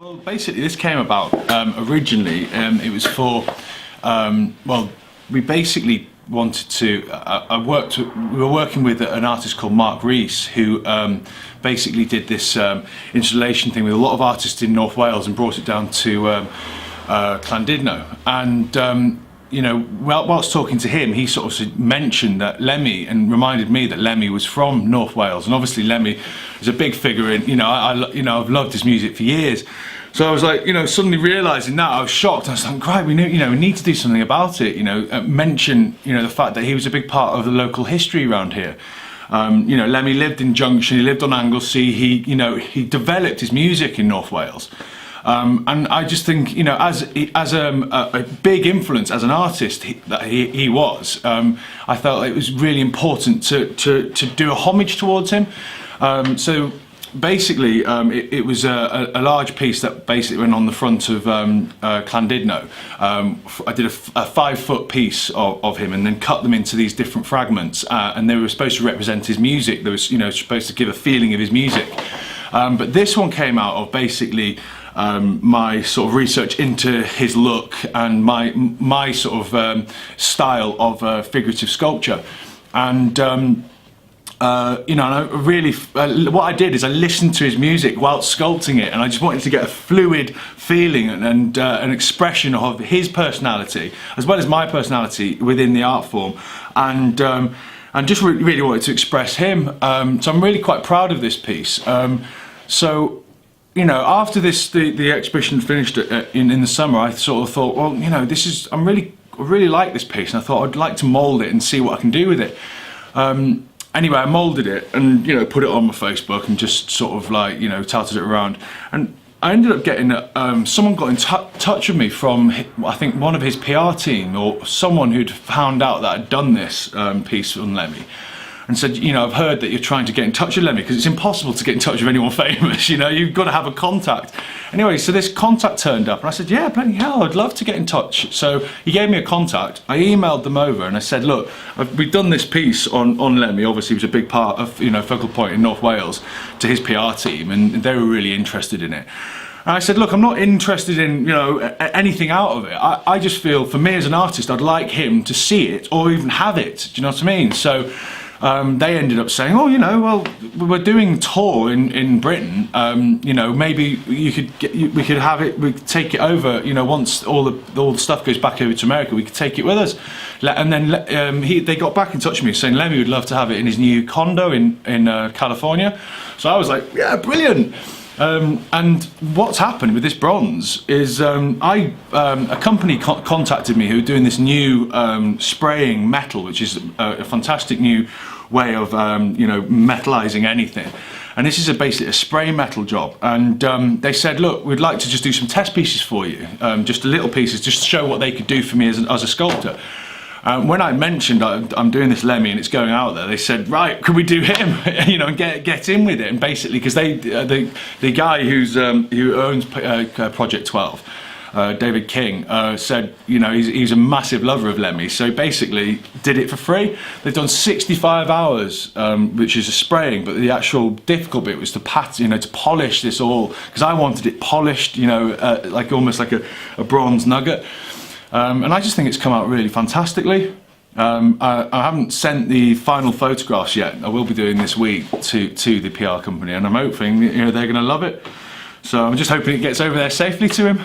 Well, basically, this came about originally. It was for well, we basically wanted to. We were working with an artist called Mark Rees, who basically did this installation thing with a lot of artists in North Wales and brought it down to Llandudno. And you know, whilst talking to him, he sort of mentioned that Lemmy, and reminded me that Lemmy was from North Wales, and obviously Lemmy is a big figure in. You know, I've loved his music for years. So I was like, you know, suddenly realising that, I was shocked. I was like, right, we need to do something about it. You know, mention, you know, the fact that he was a big part of the local history around here. You know, Lemmy lived in Junction, he lived on Anglesey. He developed his music in North Wales. And I just think, you know, as a big influence as an artist that he was, I felt it was really important to do a homage towards him. So basically, it was a large piece that basically went on the front of Llandudno. I did a 5-foot piece of him, and then cut them into these different fragments, and they were supposed to represent his music. They was, you know, supposed to give a feeling of his music. But this one came out of basically my sort of research into his look and my sort of style of figurative sculpture. And you know, and I really, what I did is I listened to his music whilst sculpting it, and I just wanted to get a fluid feeling and an expression of his personality as well as my personality within the art form, and just really wanted to express him. So I'm really quite proud of this piece. So, you know, after the exhibition finished in the summer, I sort of thought, well, you know, I really like this piece, and I thought I'd like to mould it and see what I can do with it. Anyway, I moulded it and, you know, put it on my Facebook and just sort of like, you know, touted it around. And I ended up getting, someone got in touch with me from, I think, one of his PR team, or someone who'd found out that I'd done this piece on Lemmy, and said, you know, I've heard that you're trying to get in touch with Lemmy, because it's impossible to get in touch with anyone famous, you know, you've got to have a contact. Anyway, so this contact turned up, and I said, yeah, bloody hell, I'd love to get in touch. So he gave me a contact. I emailed them over and I said, look, we've done this piece on Lemmy. Obviously, he was a big part of, you know, focal point in North Wales to his PR team, and they were really interested in it. And I said, look, I'm not interested in, you know, anything out of it. I just feel, for me as an artist, I'd like him to see it or even have it. Do you know what I mean? So they ended up saying, oh, you know, well, we're doing a tour in Britain. You know, maybe we could have it. We could take it over. You know, once all the stuff goes back over to America, we could take it with us. And then they got back in touch with me saying Lemmy would love to have it in his new condo in California. So I was like, yeah, brilliant. And what's happened with this bronze is a company contacted me who were doing this new spraying metal, which is a fantastic new way of you know, metallizing anything. And this is basically a spray metal job. And they said, look, we'd like to just do some test pieces for you, just little pieces, just to show what they could do for me as a sculptor. When I mentioned I'm doing this Lemmy and it's going out there, they said, right, could we do him? You know, and get in with it. And basically, because the guy who owns Project 12, David King, said, you know, he's a massive lover of Lemmy, so basically did it for free. They've done 65 hours, which is a spraying, but the actual difficult bit was to to polish this all, because I wanted it polished, you know, like almost like a bronze nugget. And I just think it's come out really fantastically. I haven't sent the final photographs yet. I will be doing this week to the PR company, and I'm hoping, you know, they're going to love it. So I'm just hoping it gets over there safely to him.